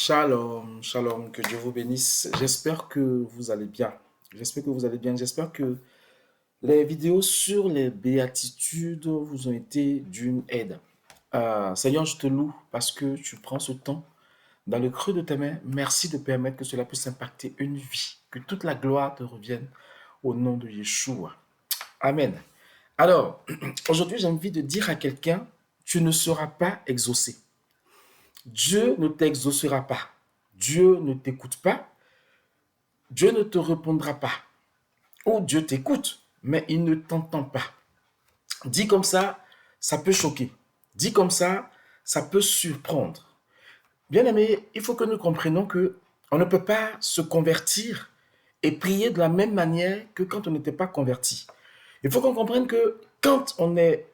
Shalom, shalom, que Dieu vous bénisse. J'espère que vous allez bien. J'espère que vous allez bien. J'espère que les vidéos sur les béatitudes vous ont été d'une aide. Seigneur, je te loue parce que tu prends ce temps dans le creux de tes mains. Merci de permettre que cela puisse impacter une vie. Que toute la gloire te revienne au nom de Yeshua. Amen. Alors, aujourd'hui, j'ai envie de dire à quelqu'un, tu ne seras pas exaucé. Dieu ne t'exaucera pas. Dieu ne t'écoute pas. Dieu ne te répondra pas. Ou Dieu t'écoute, mais il ne t'entend pas. Dit comme ça peut choquer. Dit comme ça peut surprendre. Bien aimé, il faut que nous comprenions que on ne peut pas se convertir et prier de la même manière que quand on n'était pas converti. Il faut qu'on comprenne que quand on n'est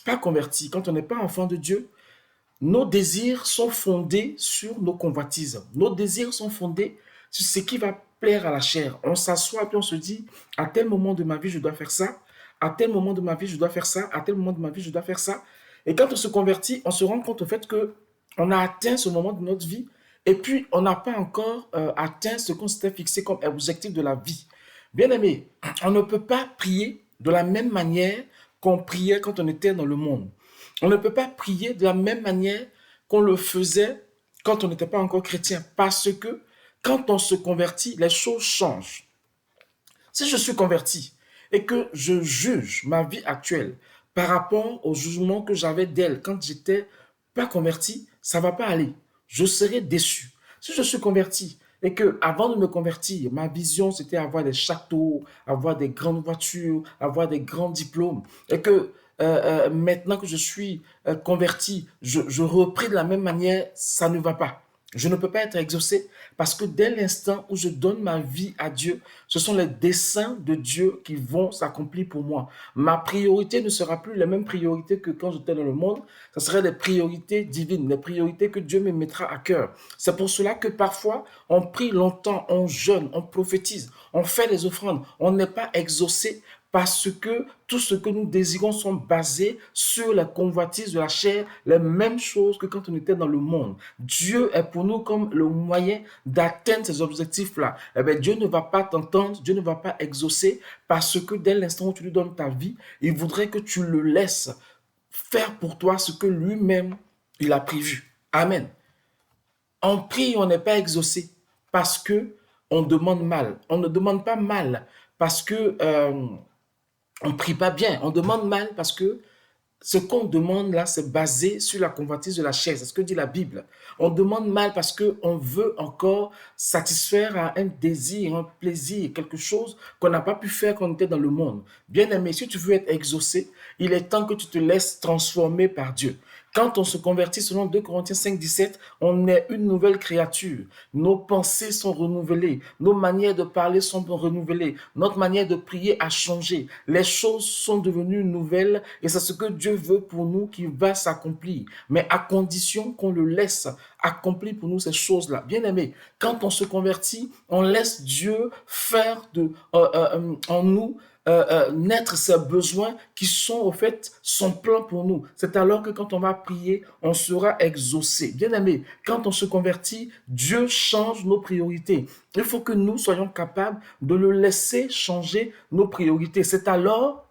pas converti, quand on n'est pas enfant de Dieu, nos désirs sont fondés sur nos convoitises. Nos désirs sont fondés sur ce qui va plaire à la chair. On s'assoit puis on se dit, à tel moment de ma vie, je dois faire ça. À tel moment de ma vie, je dois faire ça. À tel moment de ma vie, je dois faire ça. Et quand on se convertit, on se rend compte au fait que on a atteint ce moment de notre vie et puis on n'a pas encore atteint ce qu'on s'était fixé comme objectif de la vie. Bien aimé, on ne peut pas prier de la même manière qu'on priait quand on était dans le monde. On ne peut pas prier de la même manière qu'on le faisait quand on n'était pas encore chrétien, parce que quand on se convertit, les choses changent. Si je suis converti et que je juge ma vie actuelle par rapport au jugement que j'avais d'elle quand j'étais pas converti, ça va pas aller. Je serai déçu. Si je suis converti et que avant de me convertir, ma vision c'était avoir des châteaux, avoir des grandes voitures, avoir des grands diplômes, et que maintenant que je suis converti, je repris de la même manière, ça ne va pas. Je ne peux pas être exaucé parce que dès l'instant où je donne ma vie à Dieu, ce sont les desseins de Dieu qui vont s'accomplir pour moi. Ma priorité ne sera plus la même priorité que quand j'étais dans le monde. Ce seraient des priorités divines, des priorités que Dieu me mettra à cœur. C'est pour cela que parfois, on prie longtemps, on jeûne, on prophétise, on fait les offrandes. On n'est pas exaucé parce que tout ce que nous désirons sont basés sur la convoitise de la chair, les mêmes choses que quand on était dans le monde. Dieu est pour nous comme le moyen d'atteindre ces objectifs-là. Eh bien, Dieu ne va pas t'entendre, Dieu ne va pas exaucer parce que dès l'instant où tu lui donnes ta vie, il voudrait que tu le laisses faire pour toi ce que lui-même, il a prévu. Amen. On prie, on n'est pas exaucé parce que on demande mal. On ne demande pas mal parce que on prie pas bien, on demande mal parce que ce qu'on demande là, c'est basé sur la convoitise de la chair, c'est ce que dit la Bible. On demande mal parce qu'on veut encore satisfaire à un désir, un plaisir, quelque chose qu'on n'a pas pu faire quand on était dans le monde. Bien aimé, si tu veux être exaucé, il est temps que tu te laisses transformer par Dieu. Quand on se convertit selon 2 Corinthiens 5, 17, on est une nouvelle créature. Nos pensées sont renouvelées. Nos manières de parler sont renouvelées. Notre manière de prier a changé. Les choses sont devenues nouvelles et c'est ce que Dieu veut pour nous qui va s'accomplir. Mais à condition qu'on le laisse accomplir pour nous ces choses-là. Bien aimé, quand on se convertit, on laisse Dieu faire en nous naître ces besoins qui sont au fait son plan pour nous. C'est alors que quand on va prier, on sera exaucé. Bien aimé, quand on se convertit, Dieu change nos priorités. Il faut que nous soyons capables de le laisser changer nos priorités. C'est alors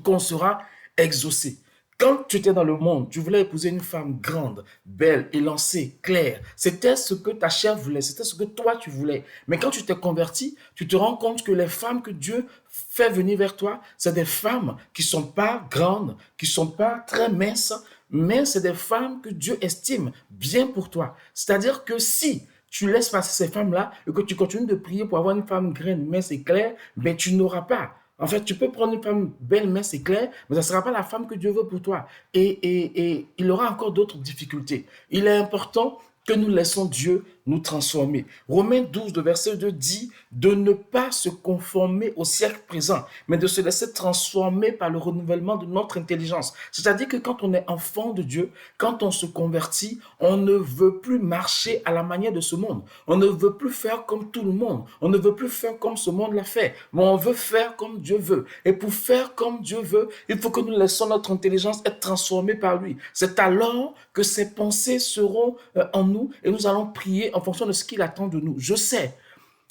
qu'on sera exaucé. Quand tu étais dans le monde, tu voulais épouser une femme grande, belle, élancée, claire. C'était ce que ta chair voulait, c'était ce que toi tu voulais. Mais quand tu t'es converti, tu te rends compte que les femmes que Dieu fait venir vers toi, c'est des femmes qui ne sont pas grandes, qui ne sont pas très minces, mais c'est des femmes que Dieu estime bien pour toi. C'est-à-dire que si tu laisses passer ces femmes-là et que tu continues de prier pour avoir une femme grande, mince et claire, ben tu n'auras pas. En fait, tu peux prendre une femme belle, mince et claire, mais ça ne sera pas la femme que Dieu veut pour toi. Et il aura encore d'autres difficultés. Il est important que nous laissons Dieu nous transformer. Romains 12, le verset 2 dit de ne pas se conformer au siècle présent, mais de se laisser transformer par le renouvellement de notre intelligence. C'est-à-dire que quand on est enfant de Dieu, quand on se convertit, on ne veut plus marcher à la manière de ce monde. On ne veut plus faire comme tout le monde. On ne veut plus faire comme ce monde l'a fait. Mais on veut faire comme Dieu veut. Et pour faire comme Dieu veut, il faut que nous laissons notre intelligence être transformée par lui. C'est alors que ses pensées seront en nous et nous allons prier en fonction de ce qu'il attend de nous. Je sais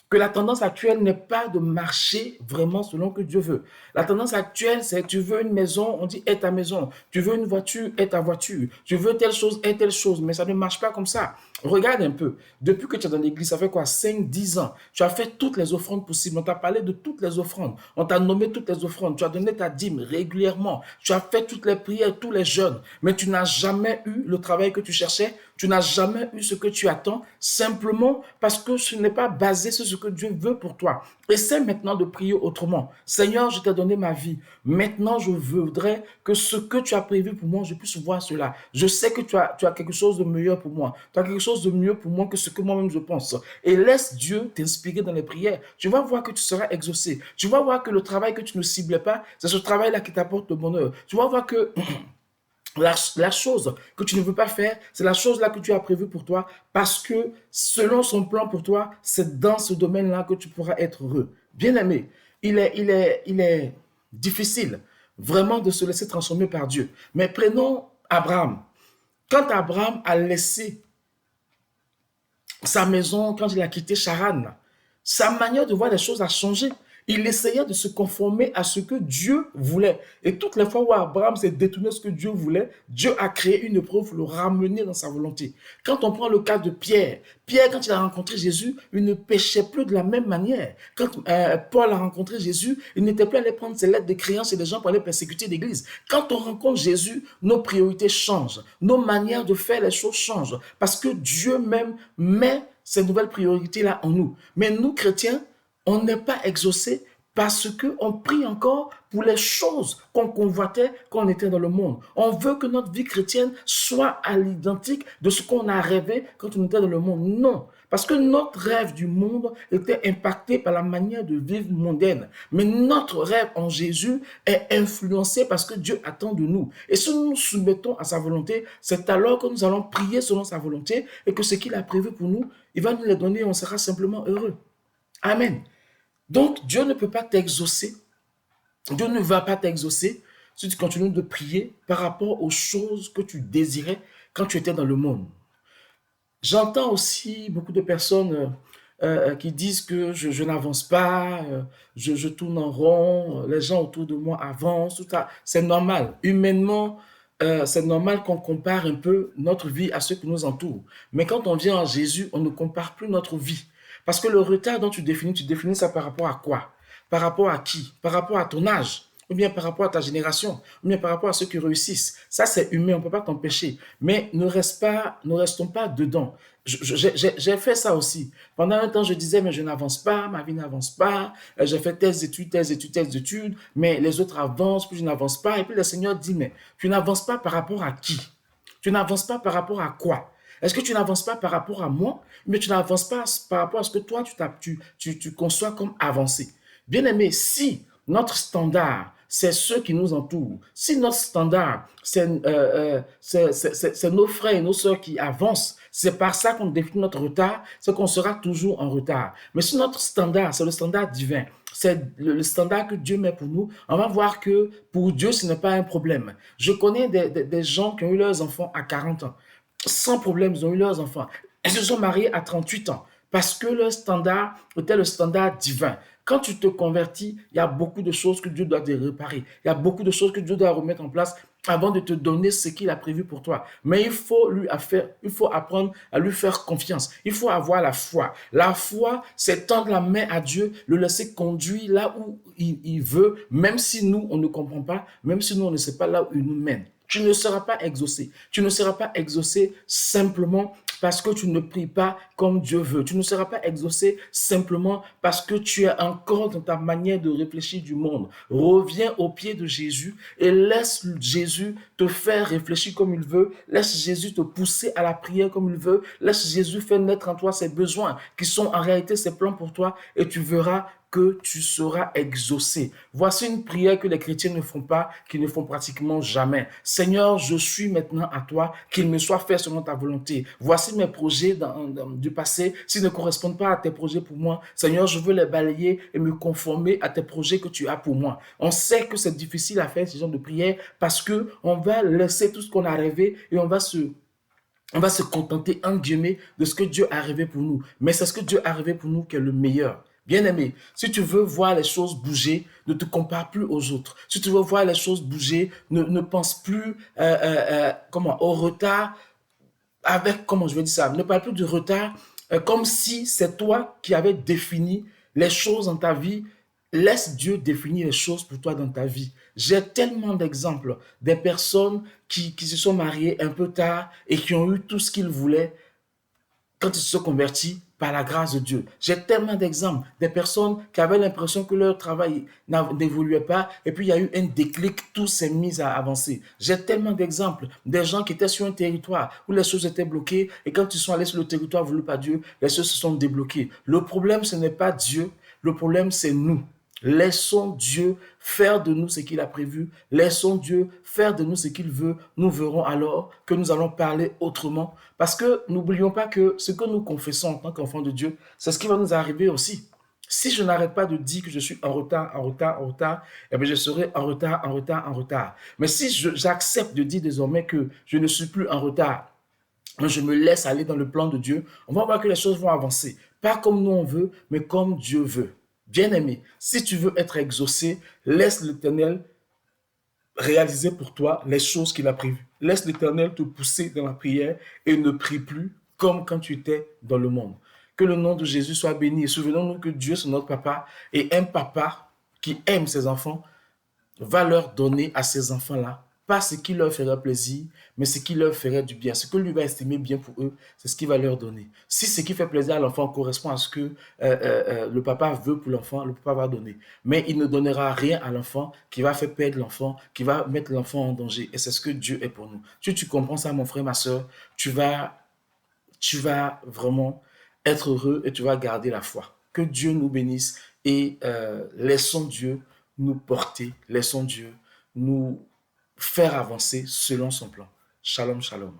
que la tendance actuelle n'est pas de marcher vraiment selon que Dieu veut. La tendance actuelle, c'est tu veux une maison, on dit aie ta maison. Tu veux une voiture, aie ta voiture. Tu veux telle chose, aie telle chose. Mais ça ne marche pas comme ça. Regarde un peu. Depuis que tu es dans l'église, ça fait quoi? 5, 10 ans. Tu as fait toutes les offrandes possibles. On t'a parlé de toutes les offrandes. On t'a nommé toutes les offrandes. Tu as donné ta dîme régulièrement. Tu as fait toutes les prières, tous les jeûnes. Mais tu n'as jamais eu le travail que tu cherchais. Tu n'as jamais eu ce que tu attends, simplement parce que ce n'est pas basé sur ce que Dieu veut pour toi. Essaie maintenant de prier autrement. Seigneur, je t'ai donné ma vie. Maintenant, je voudrais que ce que tu as prévu pour moi, je puisse voir cela. Je sais que tu as quelque chose de meilleur pour moi. Tu as quelque chose de mieux pour moi que ce que moi-même je pense. Et laisse Dieu t'inspirer dans les prières. Tu vas voir que tu seras exaucé. Tu vas voir que le travail que tu ne ciblais pas, c'est ce travail-là qui t'apporte le bonheur. Tu vas voir que la chose que tu ne veux pas faire, c'est la chose là que tu as prévue pour toi, parce que selon son plan pour toi, c'est dans ce domaine-là que tu pourras être heureux. Bien aimé, il est difficile vraiment de se laisser transformer par Dieu. Mais prenons Abraham. Quand Abraham a laissé sa maison, quand il a quitté Charan, sa manière de voir les choses a changé. Il essayait de se conformer à ce que Dieu voulait. Et toutes les fois où Abraham s'est détourné de ce que Dieu voulait, Dieu a créé une épreuve pour le ramener dans sa volonté. Quand on prend le cas de Pierre, Pierre, quand il a rencontré Jésus, il ne péchait plus de la même manière. Quand Paul a rencontré Jésus, il n'était plus allé prendre ses lettres de créance chez les gens pour aller persécuter l'Église. Quand on rencontre Jésus, nos priorités changent. Nos manières de faire les choses changent. Parce que Dieu même met ces nouvelles priorités-là en nous. Mais nous, chrétiens, on n'est pas exaucé parce qu'on prie encore pour les choses qu'on convoitait quand on était dans le monde. On veut que notre vie chrétienne soit à l'identique de ce qu'on a rêvé quand on était dans le monde. Non, parce que notre rêve du monde était impacté par la manière de vivre mondaine. Mais notre rêve en Jésus est influencé par ce que Dieu attend de nous. Et si nous nous soumettons à sa volonté, c'est alors que nous allons prier selon sa volonté et que ce qu'il a prévu pour nous, il va nous les donner et on sera simplement heureux. Amen. Donc, Dieu ne peut pas t'exaucer. Dieu ne va pas t'exaucer si tu continues de prier par rapport aux choses que tu désirais quand tu étais dans le monde. J'entends aussi beaucoup de personnes qui disent que je n'avance pas, je tourne en rond, les gens autour de moi avancent, tout ça. C'est normal. Humainement, c'est normal qu'on compare un peu notre vie à ceux qui nous entourent. Mais quand on vient en Jésus, on ne compare plus notre vie. Parce que le retard dont tu définis ça par rapport à quoi? Par rapport à qui? Par rapport à ton âge? Ou bien par rapport à ta génération? Ou bien par rapport à ceux qui réussissent? Ça, c'est humain, on ne peut pas t'empêcher. Mais ne restons pas dedans. J'ai fait ça aussi. Pendant un temps, je disais, mais je n'avance pas, ma vie n'avance pas, j'ai fait telles études, mais les autres avancent, puis je n'avance pas. Et puis le Seigneur dit, mais tu n'avances pas par rapport à qui? Tu n'avances pas par rapport à quoi? Est-ce que tu n'avances pas par rapport à moi, mais tu n'avances pas par rapport à ce que toi, tu conçois comme avancé? Bien aimé, si notre standard, c'est ceux qui nous entourent, si notre standard, c'est nos frères et nos sœurs qui avancent, c'est par ça qu'on définit notre retard, c'est qu'on sera toujours en retard. Mais si notre standard, c'est le standard divin, c'est le standard que Dieu met pour nous, on va voir que pour Dieu, ce n'est pas un problème. Je connais des gens qui ont eu leurs enfants à 40 ans. Sans problème, ils ont eu leurs enfants. Ils se sont mariés à 38 ans parce que leur standard était le standard divin. Quand tu te convertis, il y a beaucoup de choses que Dieu doit te réparer. Il y a beaucoup de choses que Dieu doit remettre en place avant de te donner ce qu'il a prévu pour toi. Mais il faut apprendre à lui faire confiance. Il faut avoir la foi. La foi, c'est tendre la main à Dieu, le laisser conduire là où il veut, même si nous, on ne comprend pas, même si nous, on ne sait pas là où il nous mène. tu ne seras pas exaucé. Tu ne seras pas exaucé simplement parce que tu ne pries pas comme Dieu veut. Tu ne seras pas exaucé simplement parce que tu es encore dans ta manière de réfléchir du monde. Reviens au pied de Jésus et laisse Jésus te faire réfléchir comme il veut. Laisse Jésus te pousser à la prière comme il veut. Laisse Jésus faire naître en toi ses besoins qui sont en réalité ses plans pour toi et tu verras que tu seras exaucé. Voici une prière que les chrétiens ne font pas, qu'ils ne font pratiquement jamais. Seigneur, je suis maintenant à toi, qu'il me soit fait selon ta volonté. Voici mes projets du passé, s'ils ne correspondent pas à tes projets pour moi. Seigneur, je veux les balayer et me conformer à tes projets que tu as pour moi. On sait que c'est difficile à faire ce genre de prière parce que on va laisser tout ce qu'on a rêvé et on va se contenter, en guillemets, de ce que Dieu a rêvé pour nous. Mais c'est ce que Dieu a rêvé pour nous qui est le meilleur. Bien-aimé, si tu veux voir les choses bouger, ne te compare plus aux autres. Si tu veux voir les choses bouger, ne pense plus au retard avec, comment je vais dire ça, ne parle plus du retard comme si c'est toi qui avais défini les choses dans ta vie. Laisse Dieu définir les choses pour toi dans ta vie. J'ai tellement d'exemples des personnes qui se sont mariées un peu tard et qui ont eu tout ce qu'ils voulaient quand ils se sont convertis par la grâce de Dieu. J'ai tellement d'exemples des personnes qui avaient l'impression que leur travail n'évoluait pas et puis il y a eu un déclic, tout s'est mis à avancer. J'ai tellement d'exemples des gens qui étaient sur un territoire où les choses étaient bloquées et quand ils sont allés sur le territoire voulu par Dieu, les choses se sont débloquées. Le problème, ce n'est pas Dieu, le problème, c'est nous. Laissons Dieu faire de nous ce qu'il a prévu. Laissons Dieu faire de nous ce qu'il veut. Nous verrons alors que nous allons parler autrement. Parce que n'oublions pas que ce que nous confessons en tant qu'enfants de Dieu, c'est ce qui va nous arriver aussi. Si je n'arrête pas de dire que je suis en retard, en retard, en retard, eh bien je serai en retard, en retard, en retard. Mais si j'accepte de dire désormais que je ne suis plus en retard, mais je me laisse aller dans le plan de Dieu, on va voir que les choses vont avancer. Pas comme nous on veut, mais comme Dieu veut. Bien-aimé, si tu veux être exaucé, laisse l'Éternel réaliser pour toi les choses qu'il a prévues. Laisse l'Éternel te pousser dans la prière et ne prie plus comme quand tu étais dans le monde. Que le nom de Jésus soit béni. Et souvenons-nous que Dieu, c'est notre papa. Et un papa qui aime ses enfants va leur donner à ces enfants-là, pas ce qui leur ferait plaisir, mais ce qui leur ferait du bien. Ce que lui va estimer bien pour eux, c'est ce qu'il va leur donner. Si ce qui fait plaisir à l'enfant correspond à ce que le papa veut pour l'enfant, le papa va donner. Mais il ne donnera rien à l'enfant qui va faire perdre l'enfant, qui va mettre l'enfant en danger. Et c'est ce que Dieu est pour nous. Si tu comprends ça, mon frère, ma soeur, tu vas vraiment être heureux et tu vas garder la foi. Que Dieu nous bénisse et laissons Dieu nous porter, laissons Dieu nous faire avancer selon son plan. Shalom, shalom.